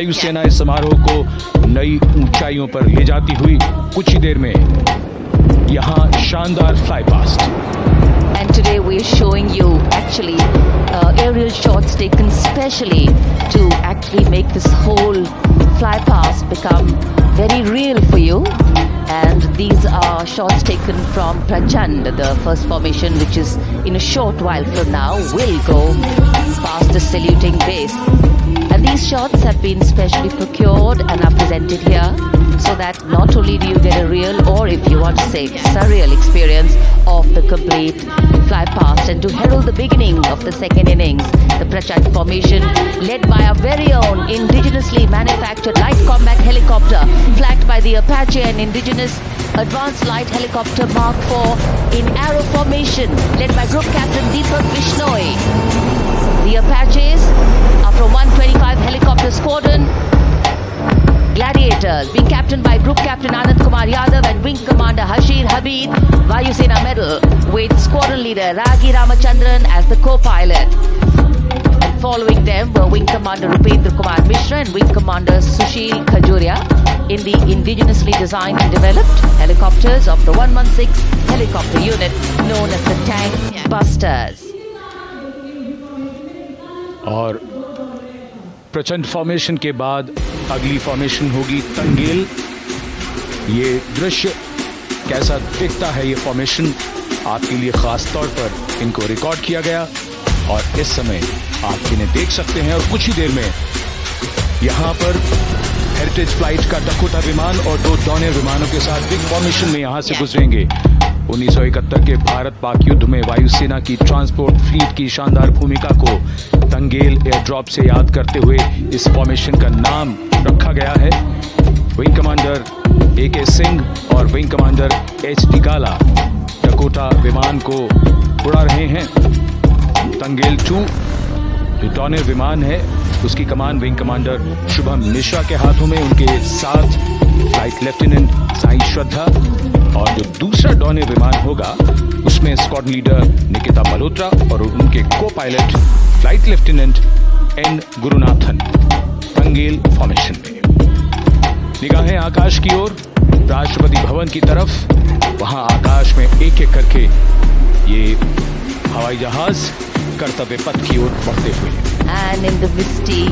वायुसेना इस समारोह को नई ऊंचाइयों पर ले जाती हुई कुछ ही देर में यहाँ शानदार fly past. And today we are showing you actually aerial shots taken specially to actually make this whole fly past become very real for you. And these are shots taken from Prachand, the first formation, which is in a short while from now will go past the saluting base. And these shots have been specially procured and are presented here so that not only do you get a real, or if you want to say surreal experience of the complete fly past, and to herald the beginning of the second innings, the Prachand formation led by our very own indigenously manufactured light combat helicopter flanked by the Apache and indigenous advanced light helicopter Mark IV in arrow formation led by Group Captain Deepak Vishnoi. The Apaches are from 125 helicopter squadron Gladiators, being captained by Group Captain Anand Kumar Yadav and Wing Commander Hashir Habib, Vayusena Medal, with Squadron Leader Ragi Ramachandran as the co-pilot. And following them were Wing Commander Rupendra Kumar Mishra and Wing Commander Sushil Khajuria in the indigenously designed and developed helicopters of the 116 helicopter unit known as the Tank Busters. और प्रचंड formation के बाद अगली formation होगी तंगेल। ये दृश्य कैसा दिखता है, ये फॉर्मेशन आपके लिए खास तौर पर इनको रिकॉर्ड किया गया और इस समय आप इन्हें देख सकते हैं। और कुछ ही देर में यहाँ पर हेरिटेज फ्लाइट का डकोटा विमान और 2 डॉनियर विमानों के साथ बिग फॉर्मेशन में यहाँ से गुजरेंगे। 1971 के भारत पाक युद्ध में वायुसेना की ट्रांसपोर्ट फ्लीट की शानदार भूमिका को तंगेल एयर ड्रॉप से याद करते हुए इस फॉर्मेशन का नाम रखा गया है। विंग कमांडर AK सिंह और विंग कमांडर HD काला डकोटा विमान को उड़ा रहे हैं। तंगेल 2 जो डॉनियर विमान है उसकी कमान विंग कमांडर शुभम मिश्रा के हाथों में, उनके साथ फ्लाइट लेफ्टिनेंट साई श्रद्धा, और जो दूसरा डॉनियर विमान होगा उसमें स्क्वाड लीडर निकिता मल्होत्रा और उनके को pilot flight lieutenant N Gurunathan. Tangail formation में निगाहें आकाश की ओर, राष्ट्रपति भवन की तरफ। वहां आकाश में एक एक करके ये हवाई जहाज कर्तव्य पथ की ओर बढ़ते हुए। And in the misty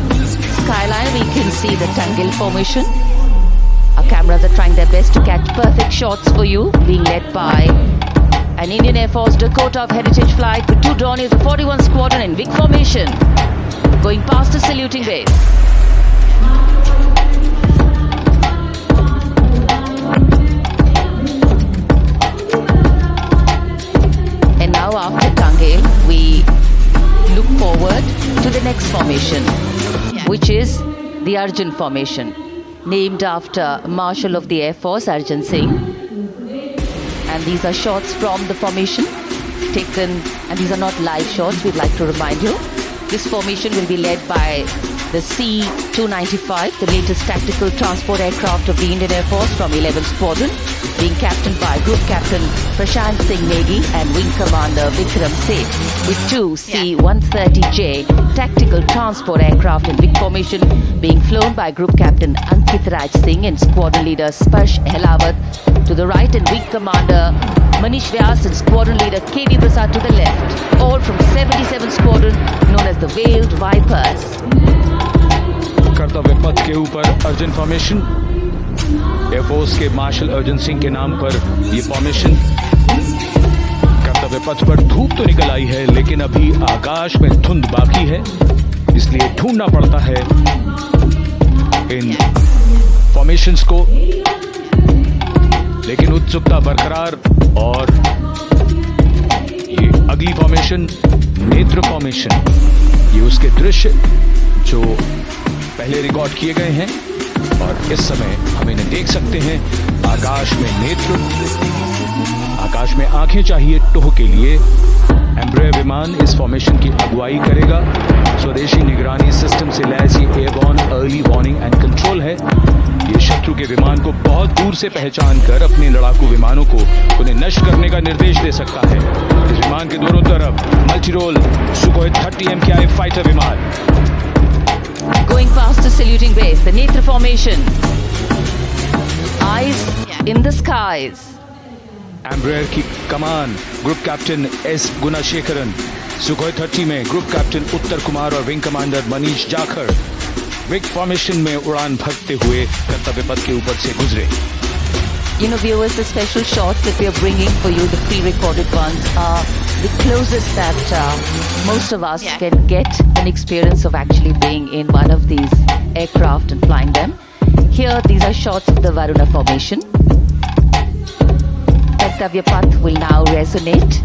skyline we can see the Tangel formation. Our cameras are trying their best to catch perfect shots for you, being led by an Indian Air Force Dakota of Heritage Flight with 2 Dorniers of 41 Squadron in big formation, going past the saluting base. And now after Tangel, we look forward to the next formation, which is the Arjun formation, named after Marshal of the Air Force Arjun Singh. And these are shots from the formation taken, and these are not live shots, we'd like to remind you. This formation will be led by the C-295, the latest tactical transport aircraft of the Indian Air Force from 11th Squadron, being captained by Group Captain Prashant Singh Negi and Wing Commander Vikram Seth, with 2 C-130J tactical transport aircraft in big formation being flown by Group Captain Ankit Raj Singh and Squadron Leader Sparsh Helawat to the right, and Wing Commander Manish Vyas and Squadron Leader KV Prasad to the left, all from 77th Squadron known as the Veiled Vipers. कर्तव्य पथ के ऊपर Arjun formation, air force के martial Arjun Singh के नाम पर ये formation. कर्तव्य पथ पर धूप तो निकल आई है लेकिन अभी आकाश में धुंध बाकी है, इसलिए ढूंढना पड़ता है इन फॉर्मेशंस को, लेकिन उत्सुकता बरकरार। और ये अगली फॉर्मेशन नेत्र फॉर्मेशन, ये उसके दृश्य जो पहले रिकॉर्ड किए गए हैं और इस समय हम इन्हें देख सकते हैं। आकाश में नेत्र, आकाश में आंखें चाहिए टोह के लिए। एम्ब्रेयर विमान इस फॉर्मेशन की अगुवाई करेगा। स्वदेशी निगरानी सिस्टम से लैस ये airborne early warning and control है। ये शत्रु के विमान को बहुत दूर से पहचान कर अपने लड़ाकू विमानों को उन्हें नष्ट करने का निर्देश दे सकता है। इस विमान के दोनों तरफ multi role Sukhoi 30 MKI fighter विमान Going past the saluting base, the Netra formation. Eyes in the skies. Embraer की कमान group captain S Gunasekaran, Sukhoi 30 में ग्रुप कैप्टन उत्तर कुमार और wing commander Manish Jakhar vic formation में उड़ान भरते हुए कर्तव्य पथ के ऊपर से गुजरे. You know, viewers, the special shots that we are bringing for you, the pre-recorded ones, are the closest that most of us can get an experience of actually being in one of these aircraft and flying them. Here, these are shots of the Varuna formation. Kartavya Path will now resonate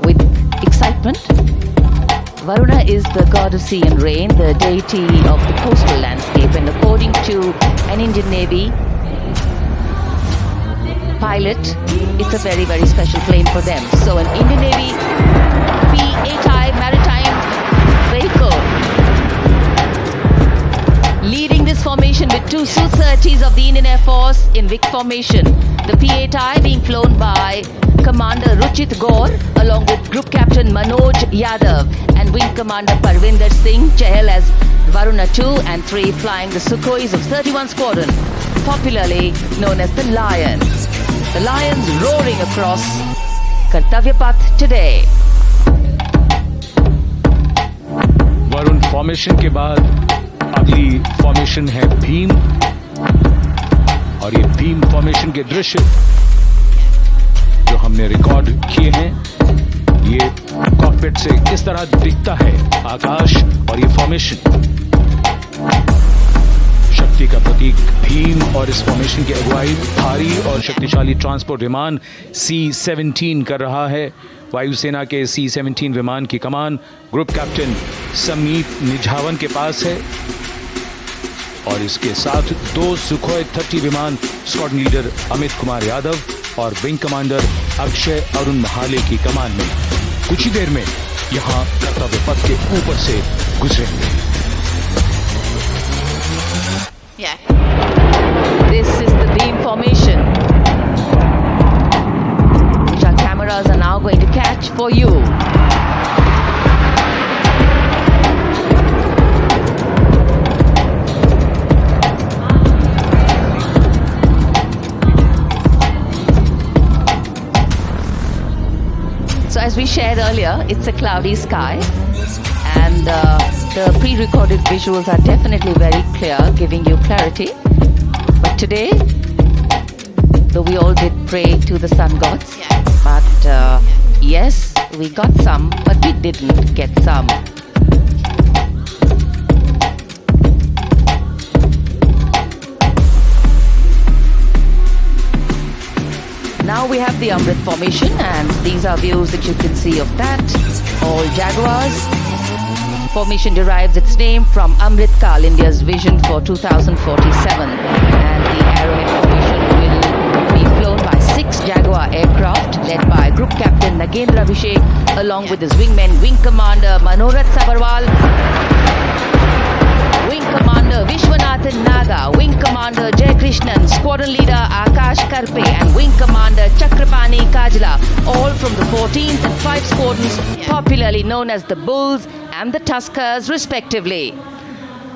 with excitement. Varuna is the god of sea and rain, the deity of the coastal landscape, and according to an Indian Navy pilot, it's a very, very special plane for them. So an Indian Navy P-8I maritime vehicle leading this formation with two Su-30s of the Indian Air Force in Vic formation. The P-8I being flown by Commander Ruchit Gaur along with Group Captain Manoj Yadav and Wing Commander Parvinder Singh Chahal as Varuna 2 and 3 flying the Sukhois of 31 Squadron, popularly known as the Lions. The Lions roaring across Kartavya Path today. Varun formation के बाद अगली formation है भीम, और ये Bhim formation के दृश्य जो हमने रिकॉर्ड किए हैं, ये कॉकपिट से किस तरह दिखता है आकाश और ये फॉर्मेशन. शक्ति का प्रतीक भीम और इस फॉर्मेशन की अगुवाई भारी और शक्तिशाली ट्रांसपोर्ट विमान C-17 कर रहा है. वायुसेना के C-17 विमान की कमान ग्रुप कैप्टन समीप निझावन के पास है, और इसके साथ दो सुखोई 30 विमान स्क्वाड्रन लीडर अमित कुमार यादव और विंग कमांडर अक्षय अरुण महाले की कमान में कुछ ही देर में यहां कर्तव्य पथ के ऊपर से गुजरेंगे. This is the beam formation, which our cameras are now going to catch for you. So as we shared earlier, it's a cloudy sky, and the pre-recorded visuals are definitely very clear, giving you clarity. But today, though we all did pray to the sun gods, but yes, we got some, but we didn't get some. Now we have the Amrit formation, and these are views that you can see of that. All Jaguars. Formation derives its name from Amrit Kal, India's vision for 2047. And the Arrowhead formation will be flown by 6 Jaguar aircraft led by Group Captain Nagendra Abhishek along with his wingmen, Wing Commander Manorat Sabarwal, Wing Commander Vishwanathan Naga, Wing Commander Jay Krishnan, Squadron Leader Akash Karpe and Wing Commander Chakrapani Kajla, all from the 14th and 5 squadrons, popularly known as the Bulls and the Tuskers respectively.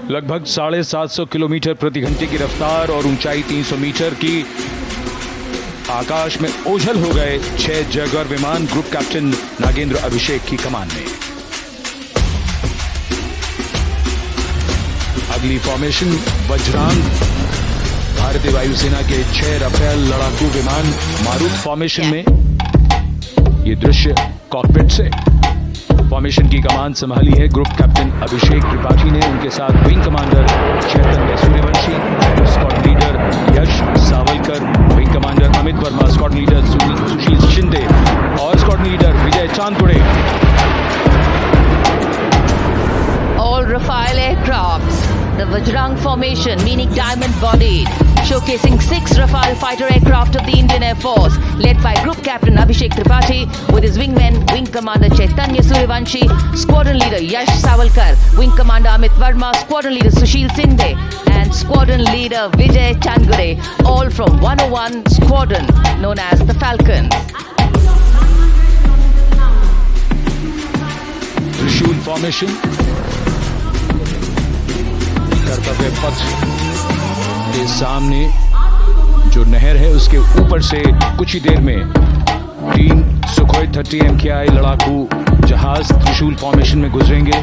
लगभग 750 kilometre प्रति घंटे की रफ्तार और ऊंचाई 300 metre की आकाश में ओझल हो गए 6 जैगुआर विमान ग्रुप कैप्टन नागेंद्र अभिषेक की कमान में. अगली फॉर्मेशन वज्रांग, भारतीय वायुसेना के 6 राफेल लड़ाकू विमान मारुत फॉर्मेशन में. ये दृश्य कॉकपिट से. फॉर्मेशन की कमान संभाली है ग्रुप कैप्टन अभिषेक त्रिपाठी ने, उनके साथ wing commander Chaitanya Suryavanshi, squadron leader Yash Savalkar, wing commander Amit Verma, squadron leader Sushil Shinde और squadron leader Vijay Chandpure. All Rafale aircrafts, the Vajrang formation, meaning diamond-bodied, showcasing 6 Rafale fighter aircraft of the Indian Air Force, led by Group Captain Abhishek Tripathi with his wingmen, Wing Commander Chaitanya Suryavanshi, Squadron Leader Yash Savalkar, Wing Commander Amit Verma, Squadron Leader Sushil Sinde, and Squadron Leader Vijay Chandgure, all from 101 Squadron, known as the Falcons. Trishul formation. हमारे पथ के सामने जो नहर है उसके ऊपर से कुछ ही देर में 3 सुखोई 30 MKI लड़ाकू जहाज त्रिशूल फॉर्मेशन में गुजरेंगे।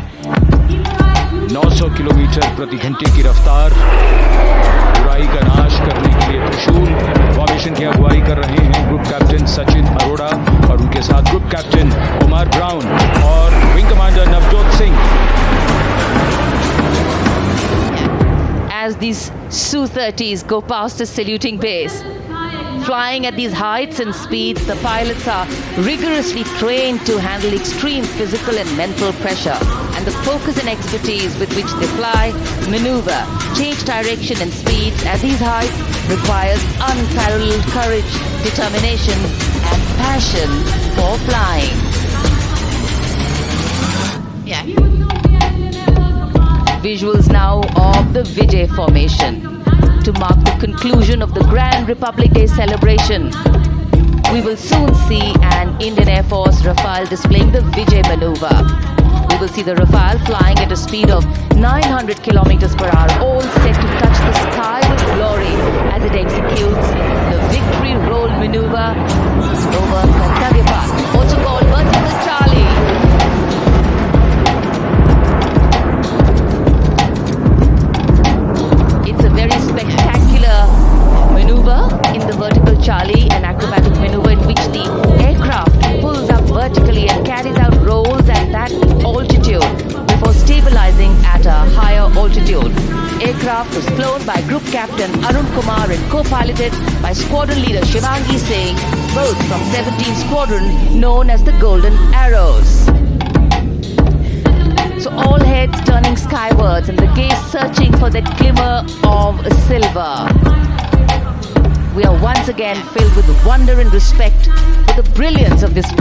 900 किलोमीटर प्रति घंटे की रफ्तार, बुराई का नाश करने के लिए त्रिशूल फॉर्मेशन की अगुवाई कर रहे हैं ग्रुप कैप्टन सचिन अरोड़ा और उनके साथ ग्रुप कैप्टन कुमार ब्राउन और wing commander Navjot Singh. As these Su-30s go past the saluting base, flying at these heights and speeds, the pilots are rigorously trained to handle extreme physical and mental pressure, and the focus and expertise with which they fly, maneuver, change direction and speeds at these heights requires unparalleled courage, determination and passion for flying. Visuals now of the Vijay formation to mark the conclusion of the Grand Republic Day celebration. We will soon see an Indian Air Force Rafale displaying the Vijay maneuver. We will see the Rafale flying at a speed of 900 kilometers per hour, all set to touch the sky with glory as it executes the victory roll maneuver over Kartavya Path, also called Vertical Charlie. Very spectacular maneuver in the vertical Charlie, an acrobatic maneuver in which the aircraft pulls up vertically and carries out rolls at that altitude before stabilizing at a higher altitude. Aircraft was flown by Group Captain Arun Kumar and co-piloted by Squadron Leader Shivangi Singh, both from 17th Squadron known as the Golden Arrows. So all heads turning skywards and the gaze searching for that glimmer of silver. We are once again filled with wonder and respect for the brilliance of this